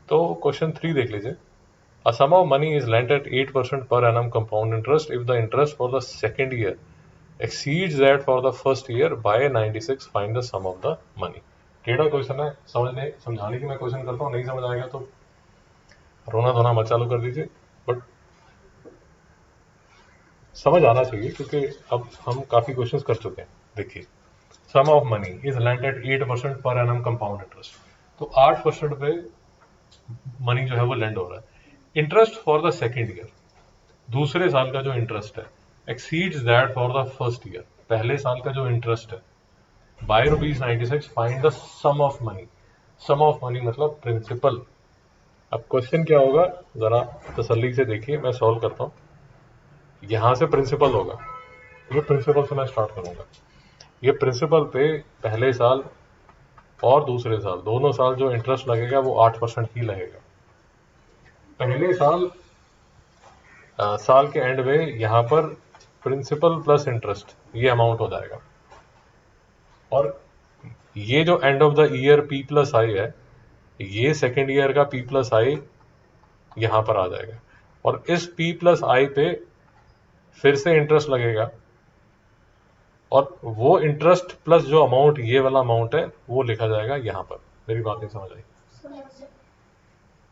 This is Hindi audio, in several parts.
तो क्वेश्चन 3 देख लीजिए. A sum of money is lent at 8% per annum compound interest if the interest for the second year exceeds that for the first year by 96. Find the sum of the money. टेढ़ा क्वेश्चन है, समझाने की मैं क्वेश्चन करता हूँ, नहीं समझ आएगा तो रोना धोना मत चालू कर दीजिए, बट समझ आना चाहिए क्योंकि अब हम काफी क्वेश्चंस कर चुके हैं. देखिए, sum of money is lent at 8% per annum compound interest. तो 8% पे मनी जो है वो लेंड हो रहा है. Interest for the second year, दूसरे साल का जो इंटरेस्ट है, exceeds that for the first year, पहले साल का जो इंटरेस्ट है, by ₹96. Find the sum of money. Sum of money मतलब प्रिंसिपल. अब क्वेश्चन क्या होगा, जरा तसल्ली से देखिए, मैं सॉल्व करता हूं. यहां से प्रिंसिपल होगा, ये प्रिंसिपल से मैं स्टार्ट करूंगा. ये प्रिंसिपल पे पहले साल और दूसरे साल, दोनों साल जो इंटरेस्ट लगेगा वो 8% ही लगेगा. पहले साल साल के एंड में यहां पर प्रिंसिपल प्लस इंटरेस्ट ये अमाउंट हो जाएगा. और ये जो end of the year P plus I है, ये सेकेंड ईयर का पी प्लस आई यहां पर आ जाएगा. और इस पी प्लस आई पे फिर से इंटरेस्ट लगेगा, और वो इंटरेस्ट प्लस जो अमाउंट, ये वाला अमाउंट है, वो लिखा जाएगा यहां पर. मेरी बात नहीं समझ आई?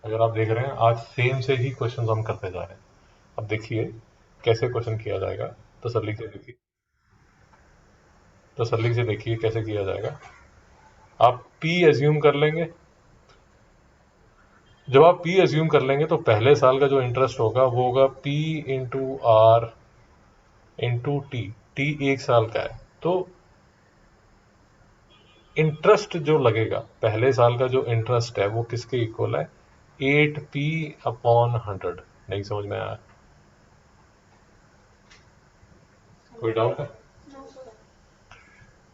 अगर आप देख रहे हैं, आज सेम से ही क्वेश्चन हम करते जा रहे हैं. अब देखिए कैसे क्वेश्चन किया जाएगा, तसल्ली से देखिए, तसल्ली से देखिए कैसे किया जाएगा. आप P एज्यूम कर लेंगे. जब आप P एज्यूम कर लेंगे तो पहले साल का जो इंटरेस्ट होगा वो होगा P into R into T. T एक साल का है, तो इंटरेस्ट जो लगेगा, पहले साल का जो इंटरेस्ट है वो किसके इक्वल है, 8P अपॉन 100. नहीं समझ में आया? कोई डाउट है?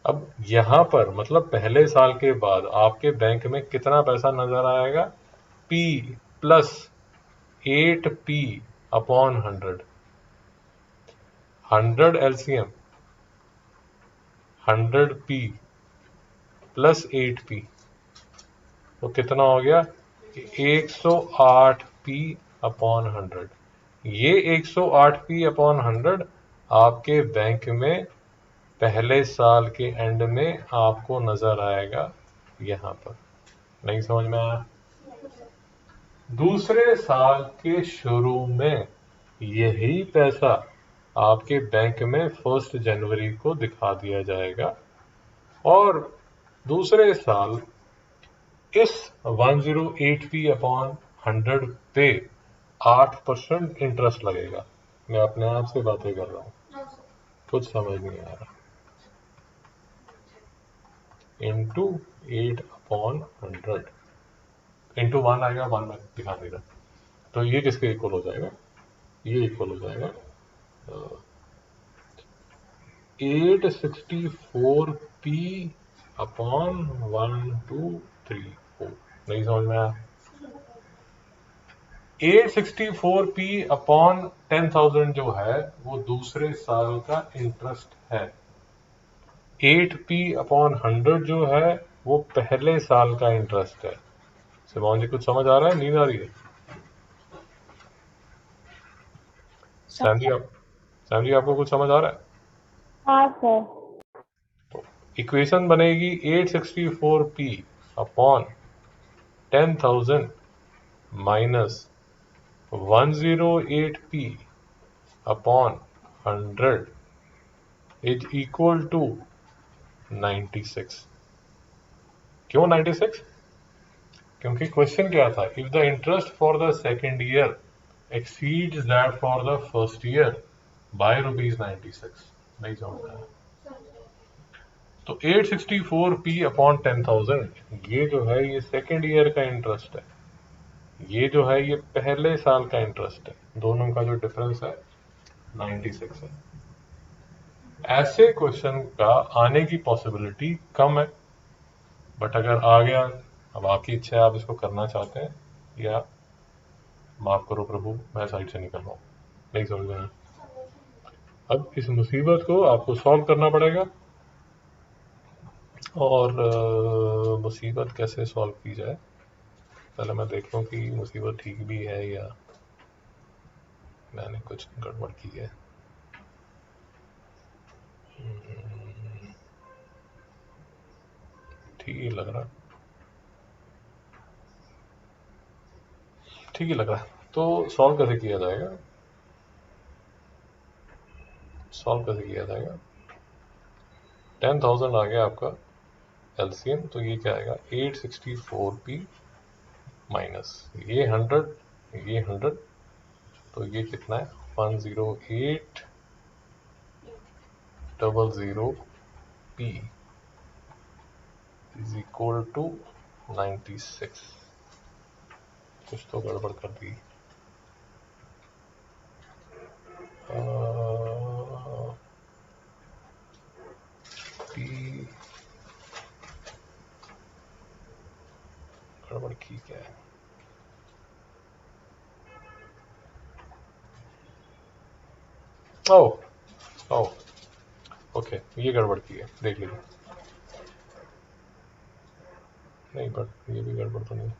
अब यहां पर मतलब पहले साल के बाद आपके बैंक में कितना पैसा नजर आएगा, P plus 8P upon 100. 100 LCM, 100P plus 8P, तो कितना हो गया, 108P अपॉन 100. ये 108P अपॉन 100 आपके बैंक में पहले साल के एंड में आपको नजर आएगा यहां पर. नहीं समझ में आया? दूसरे साल के शुरू में यही पैसा आपके बैंक में 1 जनवरी को दिखा दिया जाएगा, और दूसरे साल इस 108P अपॉन 100 पे 8% इंटरेस्ट लगेगा. मैं अपने आप से बातें कर रहा हूं, कुछ समझ नहीं आ रहा. इंटू 8 अपॉन 100 इंटू 1 आएगा, 1 में दिखा नहीं रहा. तो ये किसके इक्वल हो जाएगा, ये इक्वल हो जाएगा 864P अपॉन 1 2 3 4. नहीं समझ में आया? 864P अपॉन 10,000 जो है वो दूसरे साल का इंटरेस्ट है. 8P अपॉन 100 जो है वो पहले साल का इंटरेस्ट है. सिमोन जी कुछ समझ आ रहा है, नींद आ रही है? सैम जी आपको कुछ समझ आ रहा है? हाँ सर. तो इक्वेशन बनेगी 864P upon 10,000 minus 108P upon 100 is equal to 96. क्यों 96? क्योंकि क्वेश्चन क्या था, if the interest for the second year exceeds that for the first year by ₹96. नहीं समझ आया? तो 864P अपॉन 10,000 ये जो है ये सेकेंड ईयर का इंटरेस्ट है, ये जो है ये पहले साल का इंटरेस्ट है. दोनों का जो डिफरेंस है 96 है. ऐसे क्वेश्चन का आने की पॉसिबिलिटी कम है, बट अगर आ गया, अब आपकी इच्छा है, आप इसको करना चाहते हैं या माफ करो प्रभु मैं साइड से निकल रहा हूं. नहीं समझ में? अब इस मुसीबत को आपको सॉल्व करना पड़ेगा. और मुसीबत कैसे सॉल्व की जाए, पहले मैं देख लूँ कि मुसीबत ठीक भी है या मैंने कुछ गड़बड़ की है। ठीक ही लग रहा, ठीक ही लग रहा है। तो सॉल्व कैसे किया जाएगा? सॉल्व कैसे किया जाएगा? 10,000 आ गया आपका एलसीएम, तो ये क्या आएगा? 864p माइनस ये 100, ये 100, तो ये कितना है? 10800p is equal to 96। कुछ तो गड़बड़ कर दी। p गड़बड़ की क्या है? ओह ओह ओके, ये गड़बड़ की है, देख लीजिए। नहीं, बट ये भी गड़बड़ तो नहीं।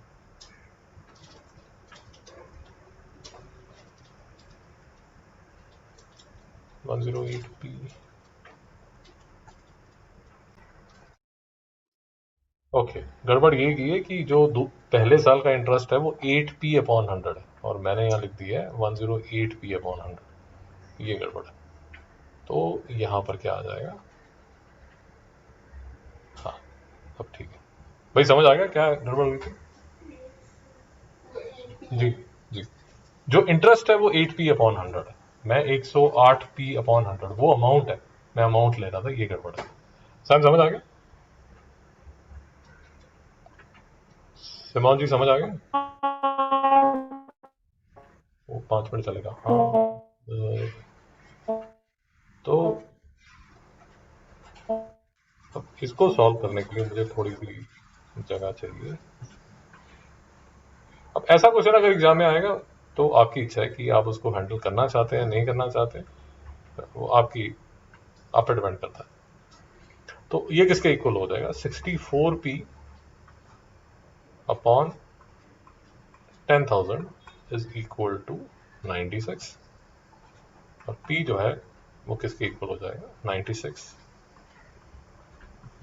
One 108p okay. गड़बड़ ये की है कि जो पहले साल का इंटरेस्ट है वो 8p अपॉन 100 है, और मैंने यहाँ लिख दिया है 108p अपॉन 100। ये गड़बड़ है। तो यहाँ पर क्या आ जाएगा? हाँ, अब ठीक है भाई, समझ आ गया क्या गड़बड़ हुई थी? जी जी, जो इंटरेस्ट है वो 8p अपॉन 100 है, मैं 108p अपॉन 100 वो अमाउंट है, मैं अमाउंट ले रहा था, ये गड़बड़ है। समझ आ गया? सिमोन जी समझ आ गया? वो 5 मिनट चलेगा, हाँ। तो अब इसको सॉल्व करने के लिए मुझे थोड़ी सी जगह चाहिए। अब ऐसा क्वेश्चन अगर एग्जाम में आएगा तो आपकी इच्छा है कि आप उसको हैंडल करना चाहते हैं, नहीं करना चाहते, वो आपकी, आप पे डिपेंड करता है। तो ये किसके इक्वल हो जाएगा? 64p upon 10,000 is equal to 96, और p जो है वो किसके इक्वल हो जाएगा? 96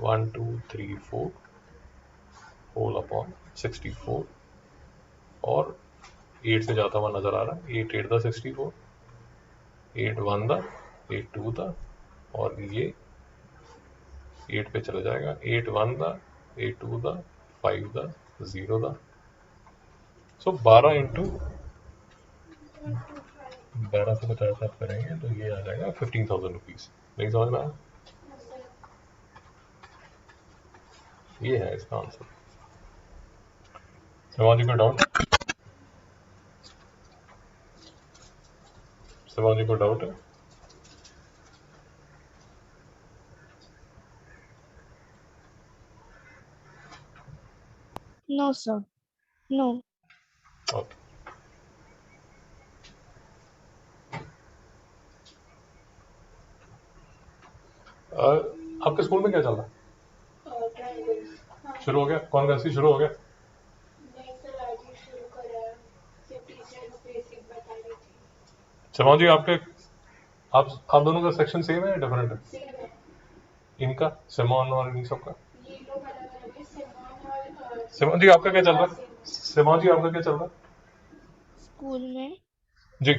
1 2 3 4 होल अपॉन 64, और 8 से जाता हुआ नजर आ रहा है। 8 8 द 64, 8 1 द, 8 2 द, और ये 8 पे चले जाएगा। 8 1 the, 8 2 the, 5 the, 0 the. So 12 into 12 से 50 आप करेंगे तो ये आ जाएगा 15,000 रुपीज। नहीं समझ में आया? ये है इसका आंसर। शिवान जी को डाउट? शिवान जी को डाउट है? No, sir. No. ओके। आपके स्कूल में क्या चल रहा है? शुरू हो गया? कॉन्फ्रेंस शुरू हो गया? शिवान जी आपके, आप दोनों का सेक्शन सेम है या डिफरेंट है? इनका, सिमोन और इन सब का? सिमोन जी आपका क्या चल रहा है? सिमोन जी आपका क्या चल रहा है? स्कूल में जी।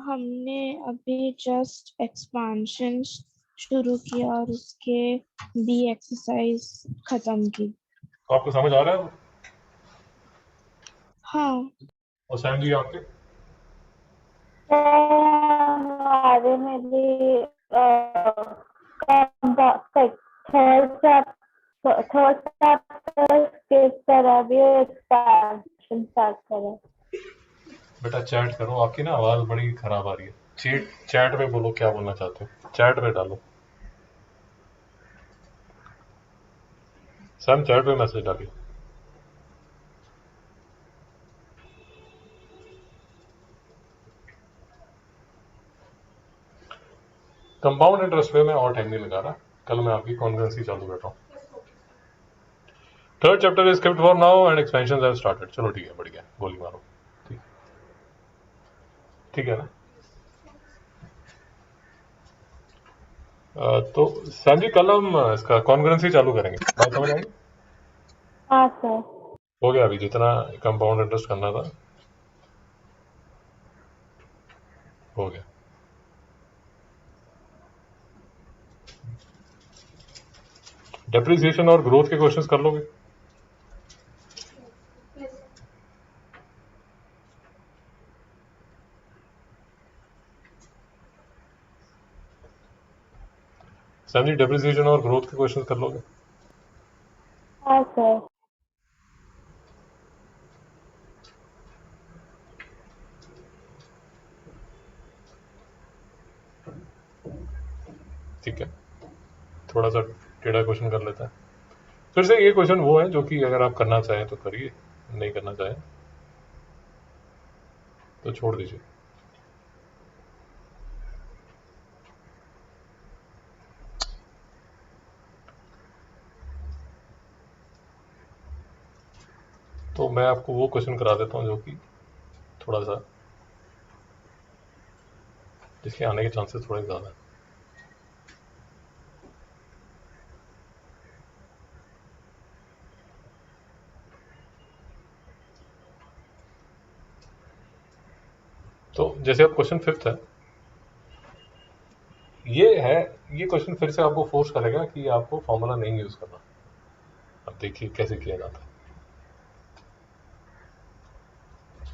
हमने अभी जस्ट एक्सपांशन शुरू किया और उसके बी एक्सरसाइज खत्म की। तो आपको समझ आ रहा है? हाँ, और सैम जी आपके? हमारे में भी थर्ड चैप्टर के तरह भी एक्सपेंशन स्टार्ट करें। बेटा चैट करो, आपकी ना आवाज बड़ी खराब आ रही है। चैट पे बोलो क्या बोलना चाहते हो, चैट पे डालो। सैम चैट पे मैसेज डालिए। कंपाउंड इंटरेस्ट पे मैं और टाइम नहीं लगा रहा, कल मैं आपकी कॉन्फ्रेंस ही चालू बैठा हूँ। Third chapter is skipped for now and expansion have started. चलो ठीक है, बढ़िया, गोली मारो। ठीक, ठीक है ना। तो सैम जी कल हम इसका कॉन्ग्रुएंसी चालू करेंगे, बात समझ आई? हाँ सर। हो गया अभी जितना कंपाउंड इंटरेस्ट करना था हो गया। डेप्रिसिएशन और ग्रोथ के क्वेश्चंस कर लोगे? सैम जी डेप्रिसिएशन और ग्रोथ के क्वेश्चंस कर लोगे? हाँ सर। ठीक है, थोड़ा सा टेढ़ा क्वेश्चन कर लेता है फिर से। ये क्वेश्चन वो है जो कि अगर आप करना चाहें तो करिए, नहीं करना चाहें तो छोड़ दीजिए। तो मैं आपको वो क्वेश्चन करा देता हूँ जो कि थोड़ा सा, जिसके आने के चांसेस थोड़े ज़्यादा हैं। तो जैसे अब क्वेश्चन फिफ्थ है, ये क्वेश्चन फिर से आपको फोर्स करेगा कि आपको फॉर्मूला नहीं यूज करना। अब देखिए कैसे किया जाता है।